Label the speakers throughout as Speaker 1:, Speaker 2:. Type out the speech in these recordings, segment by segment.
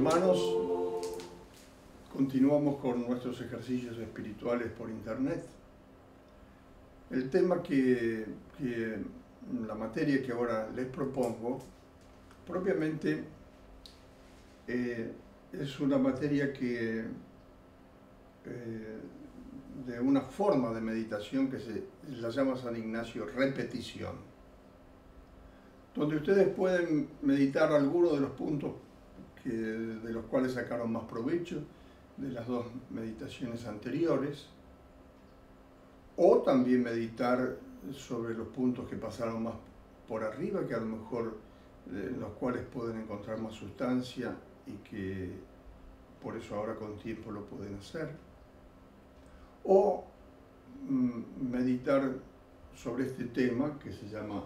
Speaker 1: hermanos, continuamos con nuestros ejercicios espirituales por internet. El tema la materia que ahora les propongo, propiamente es una materia que de una forma de meditación que se la llama San Ignacio repetición, donde ustedes pueden meditar algunos de los puntos de los cuales sacaron más provecho de las dos meditaciones anteriores, o también meditar sobre los puntos que pasaron más por arriba, que a lo mejor en los cuales pueden encontrar más sustancia y que por eso ahora con tiempo lo pueden hacer, o meditar sobre este tema que se llama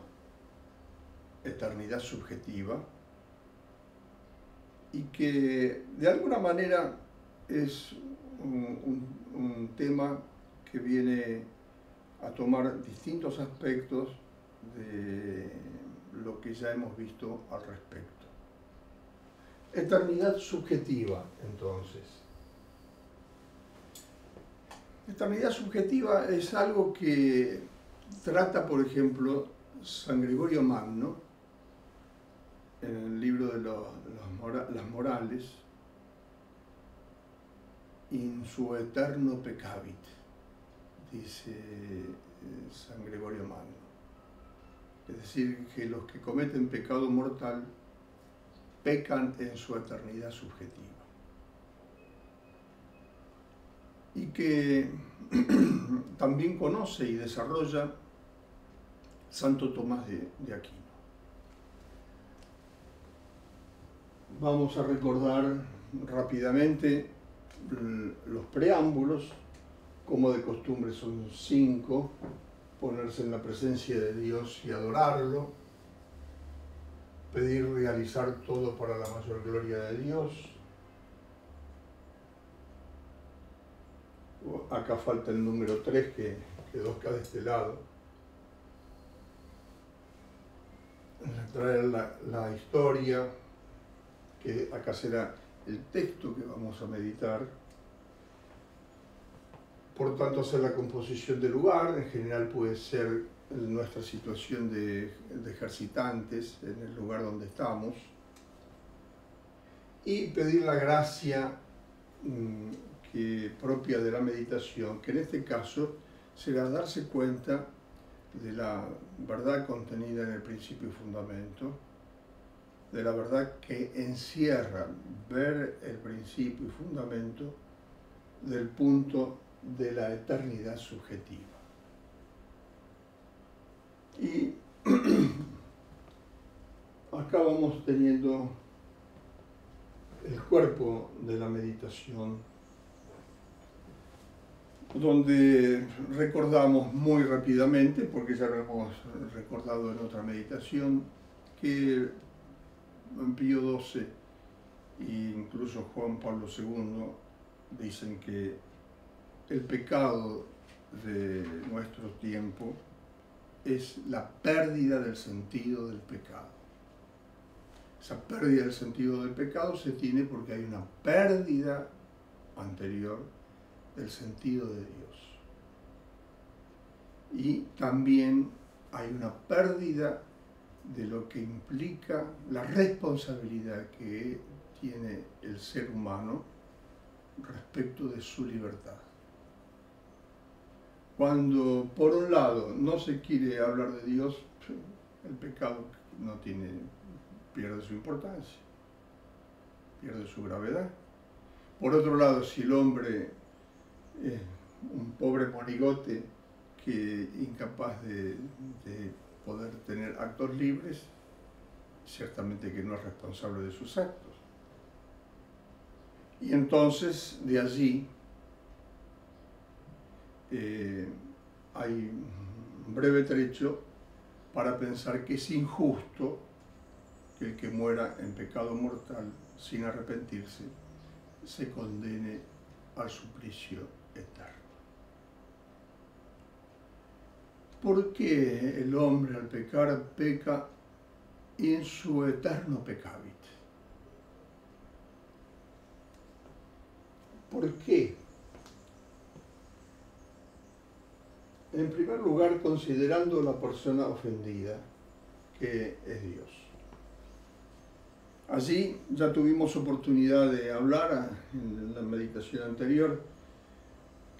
Speaker 1: eternidad subjetiva, y que de alguna manera es un tema que viene a tomar distintos aspectos de lo que ya hemos visto al respecto. Eternidad subjetiva, entonces. Eternidad subjetiva es algo que trata, por ejemplo, San Gregorio Magno, en el libro de las Morales, in su eterno peccavit, dice San Gregorio Magno. Es decir, que los que cometen pecado mortal pecan en su eternidad subjetiva. Y que también conoce y desarrolla Santo Tomás de Aquino. Vamos a recordar rápidamente los preámbulos, como de costumbre son 5: ponerse en la presencia de Dios y adorarlo, pedir realizar todo para la mayor gloria de Dios. Acá falta el número 3 que quedó acá de este lado. Traer la historia, que acá será el texto que vamos a meditar. Por tanto, hacer la composición del lugar, en general puede ser nuestra situación de ejercitantes en el lugar donde estamos, y pedir la gracia propia de la meditación, que en este caso será darse cuenta de la verdad contenida en el principio y fundamento, de la verdad que encierra ver el principio y fundamento del punto de la eternidad subjetiva. Y acá vamos teniendo el cuerpo de la meditación, donde recordamos muy rápidamente, porque ya lo hemos recordado en otra meditación, que Pío XII e incluso Juan Pablo II dicen que el pecado de nuestro tiempo es la pérdida del sentido del pecado. Esa pérdida del sentido del pecado se tiene porque hay una pérdida anterior del sentido de Dios. Y también hay una pérdida de lo que implica la responsabilidad que tiene el ser humano respecto de su libertad. Cuando por un lado no se quiere hablar de Dios, el pecado pierde su importancia, pierde su gravedad. Por otro lado, si el hombre es un pobre monigote que incapaz de poder tener actos libres, ciertamente que no es responsable de sus actos. Y entonces, de allí, hay un breve trecho para pensar que es injusto que el que muera en pecado mortal sin arrepentirse se condene al suplicio eterno. ¿Por qué el hombre al pecar peca in su eterno peccavit? ¿Por qué? En primer lugar, considerando la persona ofendida, que es Dios. Allí ya tuvimos oportunidad de hablar en la meditación anterior,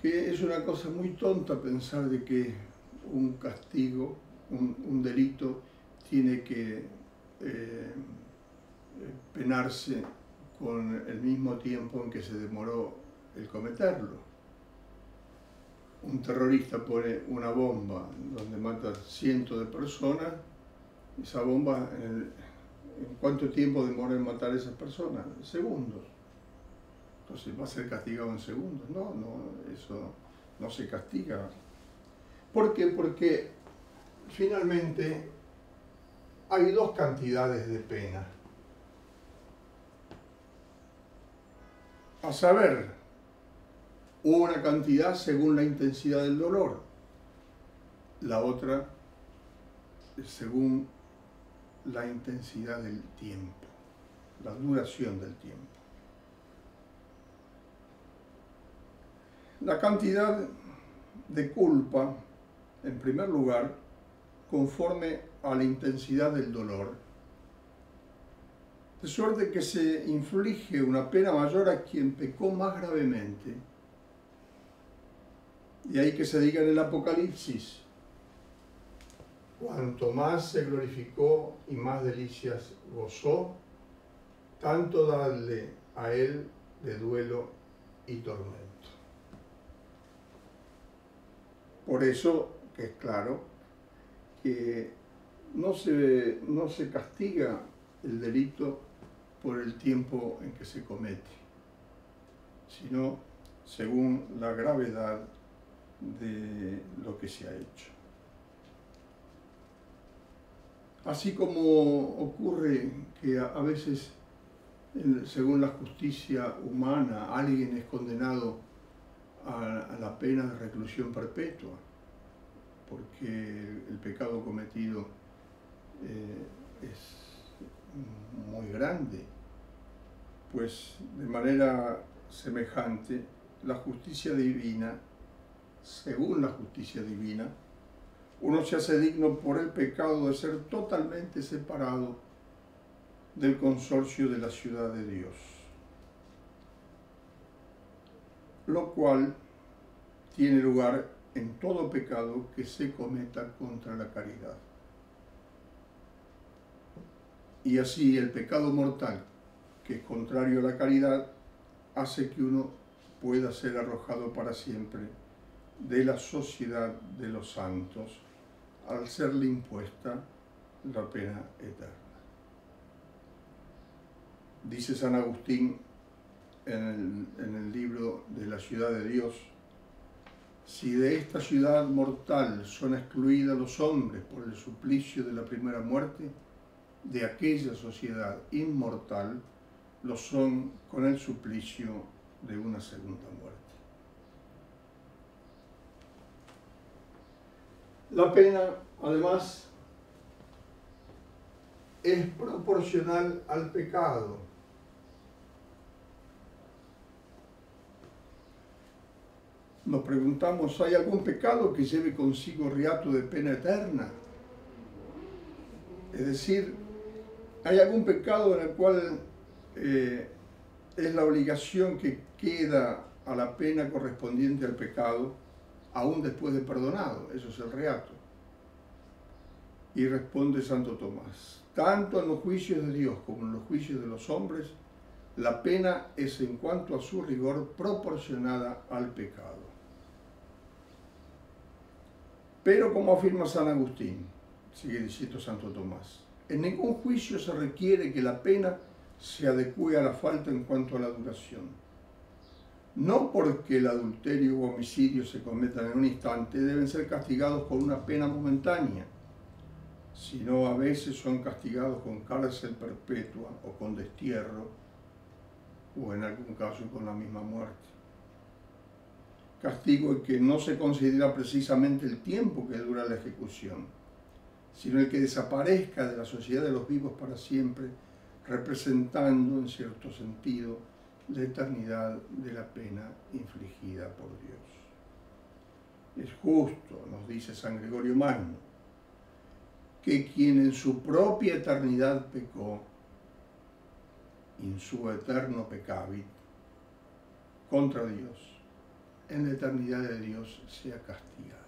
Speaker 1: que es una cosa muy tonta pensar de que un castigo, un delito, tiene que penarse con el mismo tiempo en que se demoró el cometerlo. Un terrorista pone una bomba donde mata cientos de personas, esa bomba, ¿en cuánto tiempo demora en matar a esas personas? Segundos. Entonces, ¿va a ser castigado en segundos? No, eso no se castiga. ¿Por qué? Porque finalmente hay dos cantidades de pena. A saber, una cantidad según la intensidad del dolor, la otra según la intensidad del tiempo, la duración del tiempo. La cantidad de culpa, en primer lugar, conforme a la intensidad del dolor, de suerte que se inflige una pena mayor a quien pecó más gravemente. Y ahí que se diga en el Apocalipsis, cuanto más se glorificó y más delicias gozó, tanto darle a él de duelo y tormento. Por eso que es claro que no se castiga el delito por el tiempo en que se comete, sino según la gravedad de lo que se ha hecho. Así como ocurre que a veces, según la justicia humana, alguien es condenado a la pena de reclusión perpetua, porque el pecado cometido es muy grande, pues de manera semejante, la justicia divina, según la justicia divina, uno se hace digno por el pecado de ser totalmente separado del consorcio de la ciudad de Dios, lo cual tiene lugar en todo pecado que se cometa contra la caridad. Y así el pecado mortal, que es contrario a la caridad, hace que uno pueda ser arrojado para siempre de la sociedad de los santos, al serle impuesta la pena eterna. Dice San Agustín en el libro de la ciudad de Dios: si de esta ciudad mortal son excluidos los hombres por el suplicio de la primera muerte, de aquella sociedad inmortal lo son con el suplicio de una segunda muerte. La pena, además, es proporcional al pecado. Nos preguntamos, ¿hay algún pecado que lleve consigo riato de pena eterna? Es decir, ¿hay algún pecado en el cual es la obligación que queda a la pena correspondiente al pecado, aún después de perdonado? Eso es el riato. Y responde Santo Tomás: tanto en los juicios de Dios como en los juicios de los hombres, la pena es en cuanto a su rigor proporcionada al pecado. Pero, como afirma San Agustín, sigue diciendo Santo Tomás, en ningún juicio se requiere que la pena se adecue a la falta en cuanto a la duración. No porque el adulterio u homicidio se cometan en un instante deben ser castigados con una pena momentánea, sino a veces son castigados con cárcel perpetua o con destierro, o en algún caso con la misma muerte. Castigo en que no se considera precisamente el tiempo que dura la ejecución, sino el que desaparezca de la sociedad de los vivos para siempre, representando en cierto sentido la eternidad de la pena infligida por Dios. Es justo, nos dice San Gregorio Magno, que quien en su propia eternidad pecó, in suo eterno peccavit, contra Dios, en la eternidad de Dios sea castigado.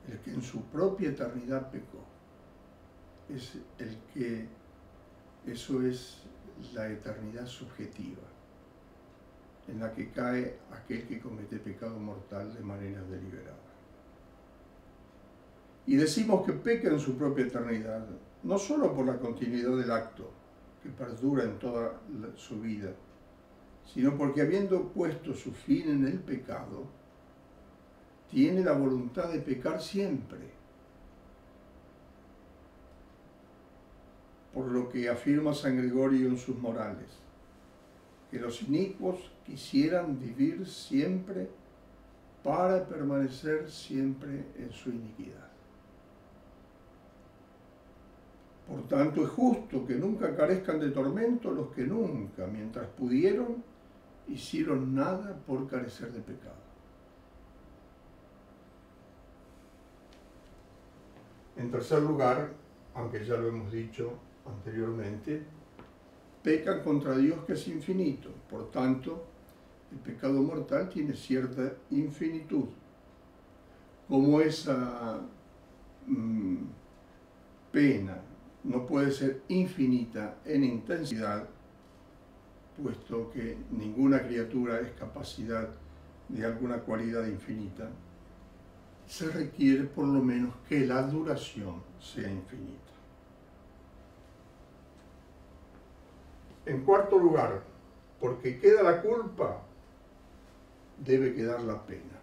Speaker 1: El que en su propia eternidad pecó, es el que, eso es la eternidad subjetiva, en la que cae aquel que comete pecado mortal de manera deliberada. Y decimos que peca en su propia eternidad, no solo por la continuidad del acto, que perdura en toda su vida, sino porque habiendo puesto su fin en el pecado, tiene la voluntad de pecar siempre. Por lo que afirma San Gregorio en sus Morales, que los inicuos quisieran vivir siempre para permanecer siempre en su iniquidad. Por tanto, es justo que nunca carezcan de tormento los que nunca, mientras pudieron, hicieron nada por carecer de pecado. En tercer lugar, aunque ya lo hemos dicho anteriormente, pecan contra Dios que es infinito. Por tanto, el pecado mortal tiene cierta infinitud. Como esa pena no puede ser infinita en intensidad, puesto que ninguna criatura es capacidad de alguna cualidad infinita, se requiere por lo menos que la duración sea infinita. En cuarto lugar, porque queda la culpa, debe quedar la pena.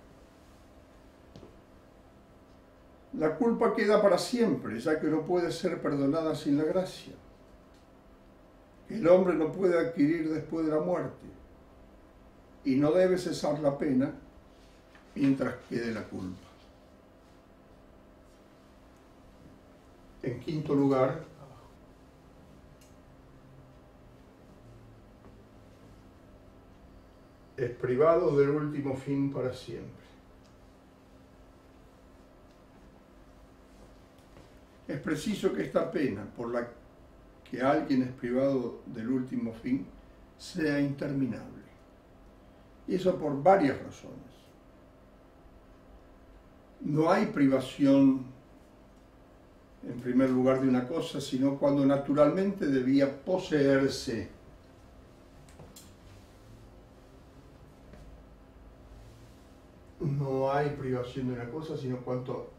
Speaker 1: La culpa queda para siempre, ya que no puede ser perdonada sin la gracia. El hombre no puede adquirir después de la muerte y no debe cesar la pena mientras quede la culpa. En quinto lugar, es privado del último fin para siempre. Es preciso que esta pena, por la que alguien es privado del último fin, sea interminable. Y eso por varias razones. No hay privación, en primer lugar, de una cosa, sino cuando naturalmente debía poseerse. No hay privación de una cosa, sino cuando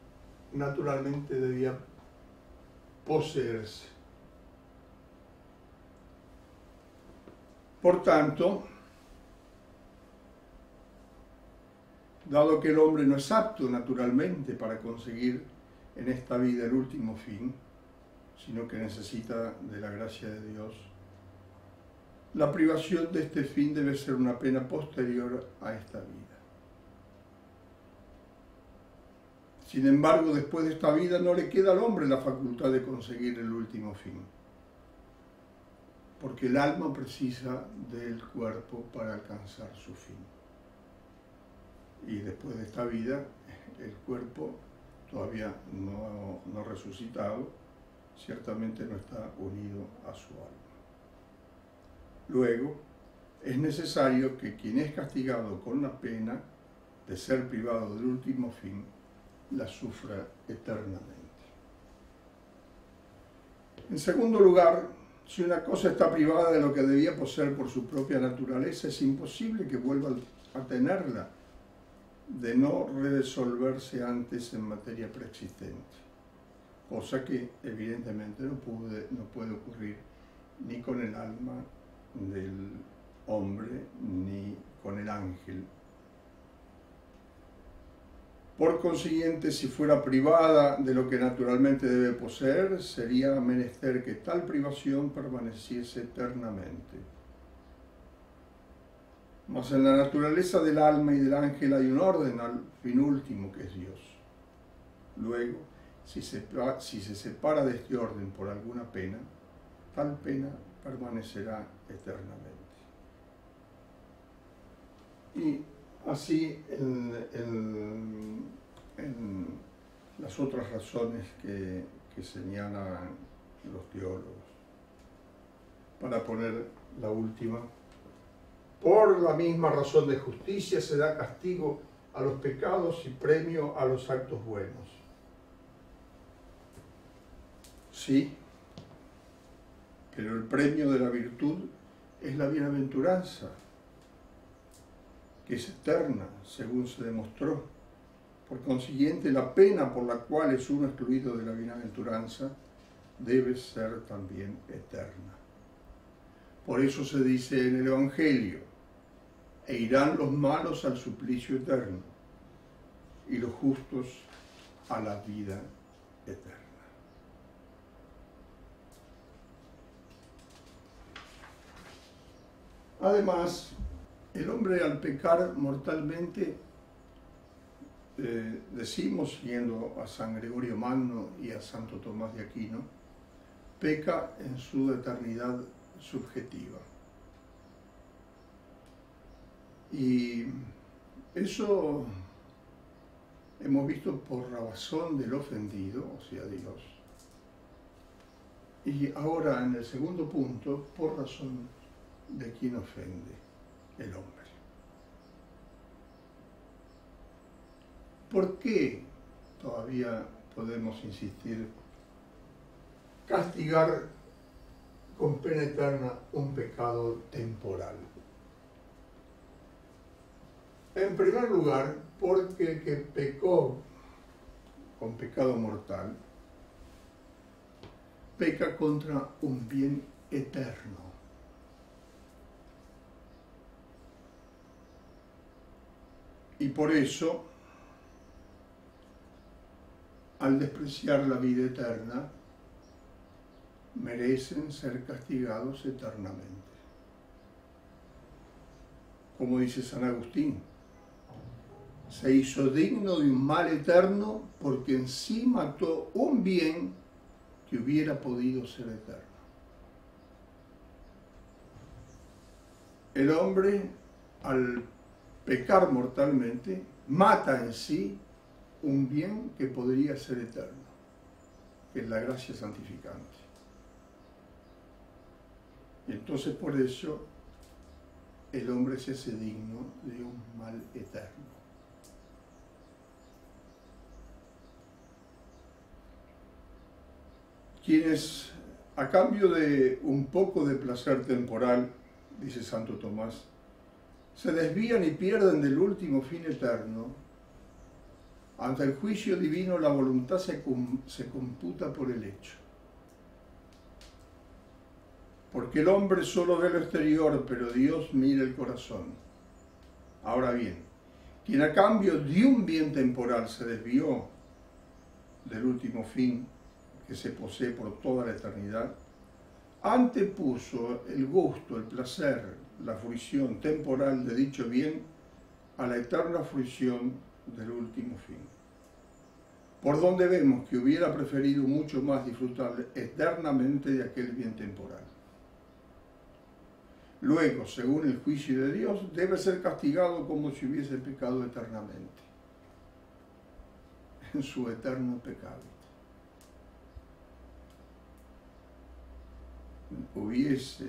Speaker 1: naturalmente debía poseerse. Por tanto, dado que el hombre no es apto naturalmente para conseguir en esta vida el último fin, sino que necesita de la gracia de Dios, la privación de este fin debe ser una pena posterior a esta vida. Sin embargo, después de esta vida no le queda al hombre la facultad de conseguir el último fin, porque el alma precisa del cuerpo para alcanzar su fin. Y después de esta vida, el cuerpo todavía no resucitado, ciertamente no está unido a su alma. Luego, es necesario que quien es castigado con la pena de ser privado del último fin, la sufra eternamente. En segundo lugar, si una cosa está privada de lo que debía poseer por su propia naturaleza, es imposible que vuelva a tenerla, de no resolverse antes en materia preexistente, cosa que evidentemente no puede ocurrir ni con el alma del hombre ni con el ángel. Por consiguiente, si fuera privada de lo que naturalmente debe poseer, sería menester que tal privación permaneciese eternamente. Mas en la naturaleza del alma y del ángel hay un orden al fin último que es Dios. Luego, si se separa de este orden por alguna pena, tal pena permanecerá eternamente. Y así en las otras razones que señalan los teólogos. Para poner la última, por la misma razón de justicia se da castigo a los pecados y premio a los actos buenos. Sí, pero el premio de la virtud es la bienaventuranza, que es eterna, según se demostró. Por consiguiente, la pena por la cual es uno excluido de la bienaventuranza debe ser también eterna. Por eso se dice en el Evangelio: e irán los malos al suplicio eterno y los justos a la vida eterna. Además, el hombre al pecar mortalmente, decimos, siguiendo a San Gregorio Magno y a Santo Tomás de Aquino, peca en su eternidad subjetiva. Y eso hemos visto por razón del ofendido, o sea, Dios. Y ahora, en el segundo punto, por razón de quien ofende, el hombre. ¿Por qué todavía podemos insistir castigar con pena eterna un pecado temporal? En primer lugar, porque el que pecó con pecado mortal peca contra un bien eterno. Y por eso, al despreciar la vida eterna, merecen ser castigados eternamente. Como dice San Agustín, se hizo digno de un mal eterno porque en sí mató un bien que hubiera podido ser eterno. El hombre, al pecar mortalmente, mata en sí un bien que podría ser eterno, que es la gracia santificante. Y entonces por eso el hombre se hace digno de un mal eterno. Quienes, a cambio de un poco de placer temporal, dice Santo Tomás, se desvían y pierden del último fin eterno, ante el juicio divino la voluntad se computa por el hecho. Porque el hombre solo ve lo exterior, pero Dios mira el corazón. Ahora bien, quien a cambio de un bien temporal se desvió del último fin que se posee por toda la eternidad, antepuso el gusto, el placer, la fruición temporal de dicho bien a la eterna fruición del último fin. Por donde vemos que hubiera preferido mucho más disfrutar eternamente de aquel bien temporal. Luego, según el juicio de Dios, debe ser castigado como si hubiese pecado eternamente, en su eterno pecado. Hubiese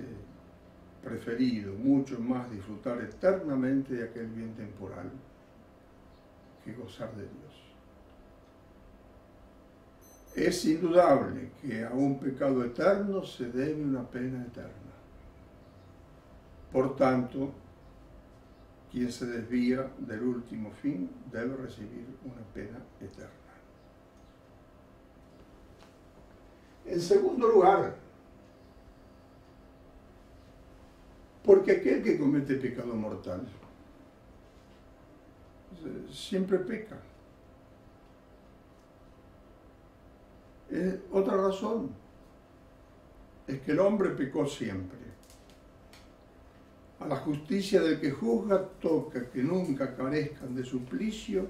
Speaker 1: preferido mucho más disfrutar eternamente de aquel bien temporal que gozar de Dios. Es indudable que a un pecado eterno se debe una pena eterna. Por tanto, quien se desvía del último fin debe recibir una pena eterna. En segundo lugar, porque aquel que comete pecado mortal siempre peca. Otra razón es que el hombre pecó siempre. A la justicia del que juzga toca que nunca carezcan de suplicio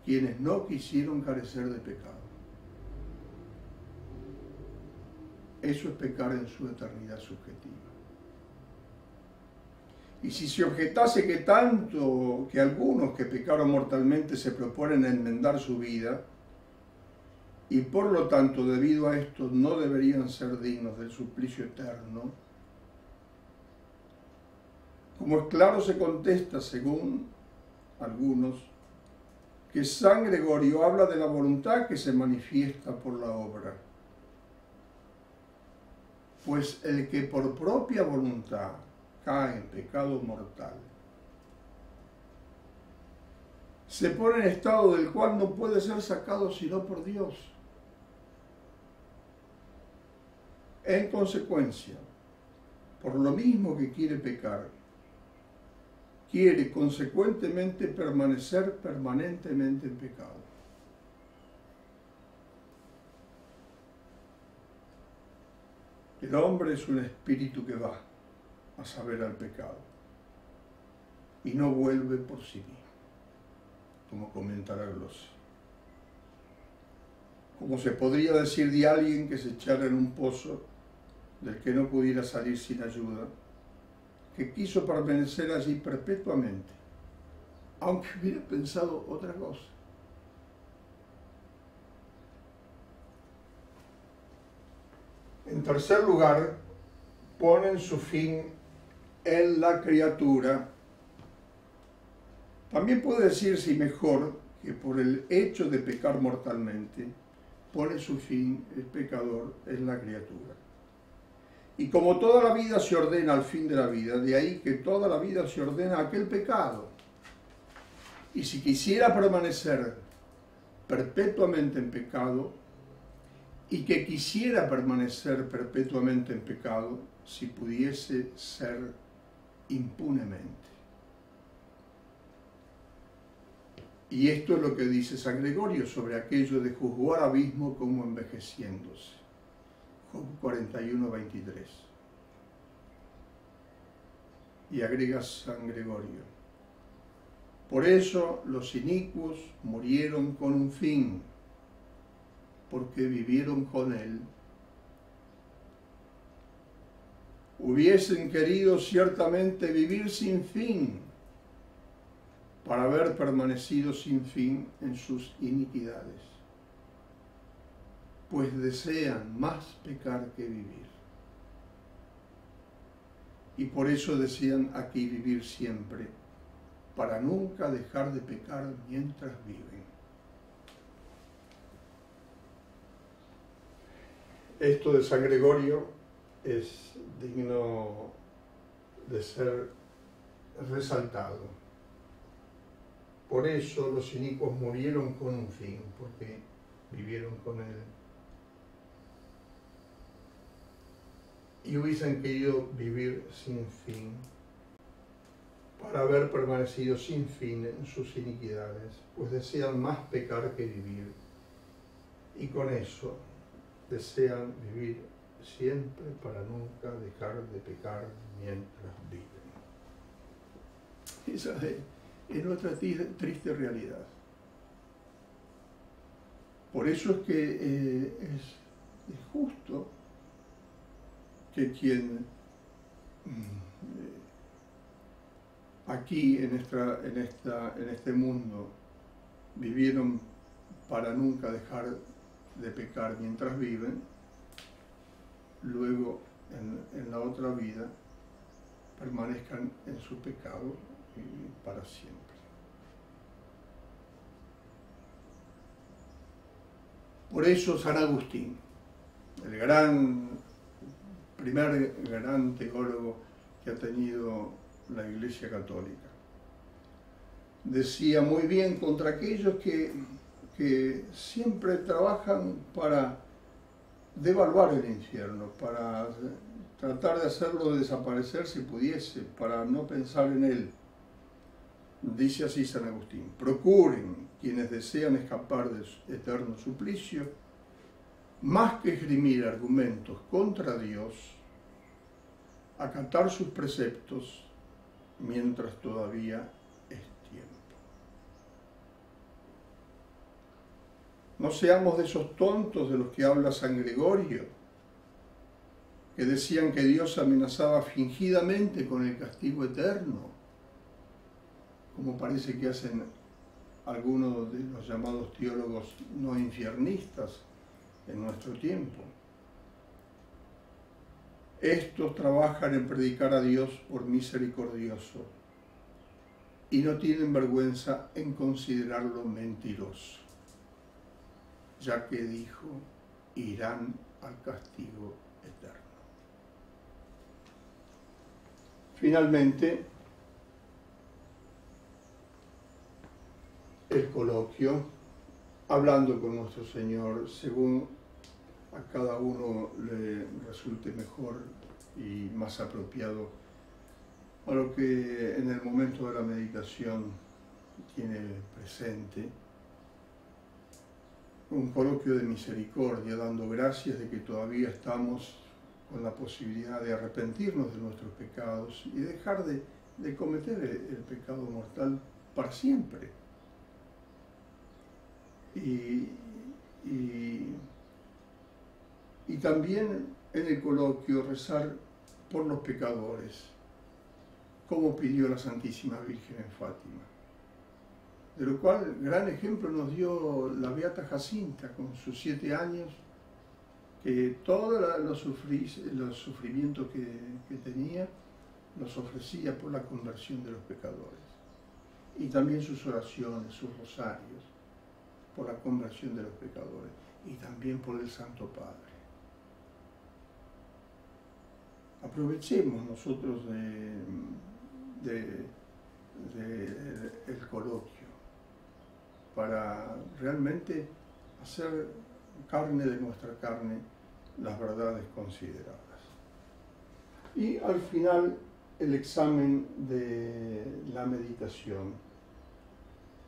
Speaker 1: quienes no quisieron carecer de pecado. eso es pecar en su eternidad subjetiva. Y si se objetase que tanto que algunos que pecaron mortalmente se proponen enmendar su vida, y por lo tanto debido a esto no deberían ser dignos del suplicio eterno, como es claro se contesta según algunos, que San Gregorio habla de la voluntad que se manifiesta por la obra. Pues el que por propia voluntad cae en pecado mortal, se pone en estado del cual no puede ser sacado sino por Dios. En consecuencia, por lo mismo que quiere pecar, quiere consecuentemente permanecer permanentemente en pecado. El hombre es un espíritu que va a saber al pecado y no vuelve por sí mismo, como comentará Glossi. Como se podría decir de alguien que se echara en un pozo del que no pudiera salir sin ayuda, que quiso permanecer allí perpetuamente, aunque hubiera pensado otra cosa. En tercer lugar, ponen su fin en la criatura. También puede decirse, y mejor, que por el hecho de pecar mortalmente, pone su fin el pecador en la criatura. Y como toda la vida se ordena al fin de la vida, de ahí que toda la vida se ordena a aquel pecado. Y si quisiera permanecer perpetuamente en pecado, y que quisiera permanecer perpetuamente en pecado, si pudiese ser impunemente. Y esto es lo que dice San Gregorio sobre aquello de juzgar abismo como envejeciéndose. Job 41:23. Y agrega San Gregorio: por eso los inicuos murieron con un fin, porque vivieron con él. Hubiesen querido ciertamente vivir sin fin, para haber permanecido sin fin en sus iniquidades, pues desean más pecar que vivir. Y por eso desean aquí vivir siempre, para nunca dejar de pecar mientras viven. Esto de San Gregorio es digno de ser resaltado. Por eso los inicuos murieron con un fin, porque vivieron con él. Y hubiesen querido vivir sin fin, para haber permanecido sin fin en sus iniquidades, pues desean más pecar que vivir, y con eso desean vivir siempre para nunca dejar de pecar mientras viven. Esa es nuestra triste realidad. Por eso es que es justo que quien aquí en este mundo vivieron para nunca dejar de pecar mientras viven, luego en la otra vida permanezcan en su pecado para siempre. Por eso San Agustín, el primer gran teólogo que ha tenido la Iglesia Católica, decía muy bien contra aquellos que siempre trabajan para devaluar el infierno, para tratar de hacerlo desaparecer si pudiese, para no pensar en él. Dice así San Agustín: procuren quienes desean escapar del eterno suplicio, más que esgrimir argumentos contra Dios, acatar sus preceptos mientras todavía es tiempo. No seamos de esos tontos de los que habla San Gregorio, que decían que Dios amenazaba fingidamente con el castigo eterno, como parece que hacen algunos de los llamados teólogos no infiernistas en nuestro tiempo. Estos trabajan en predicar a Dios por misericordioso y no tienen vergüenza en considerarlo mentiroso, ya que dijo, irán al castigo eterno. Finalmente, el coloquio, hablando con nuestro Señor según a cada uno le resulte mejor y más apropiado a lo que en el momento de la meditación tiene presente. Un coloquio de misericordia, dando gracias de que todavía estamos con la posibilidad de arrepentirnos de nuestros pecados y dejar de cometer el pecado mortal para siempre. Y también en el coloquio rezar por los pecadores, como pidió la Santísima Virgen en Fátima. De lo cual gran ejemplo nos dio la Beata Jacinta con sus 7 años, que todos los sufrimientos que tenía los ofrecía por la conversión de los pecadores. Y también sus oraciones, sus rosarios, por la conversión de los pecadores. Y también por el Santo Padre. Aprovechemos nosotros el coloquio para realmente hacer carne de nuestra carne las verdades consideradas. Y al final el examen de la meditación,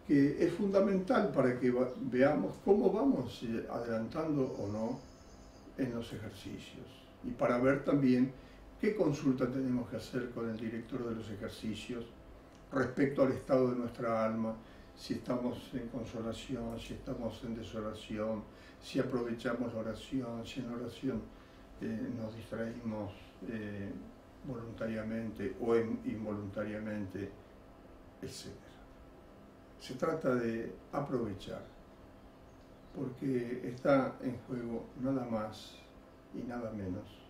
Speaker 1: que es fundamental para que veamos cómo vamos adelantando o no en los ejercicios, y para ver también qué consulta tenemos que hacer con el director de los ejercicios respecto al estado de nuestra alma, si estamos en consolación, si estamos en desolación, si aprovechamos la oración, si en la oración nos distraímos voluntariamente o involuntariamente, etc. Se trata de aprovechar, porque está en juego nada más y nada menos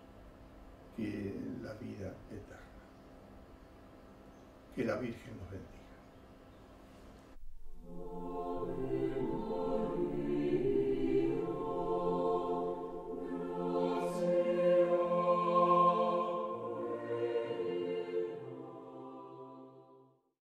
Speaker 1: que la vida eterna. Que la Virgen nos bendiga.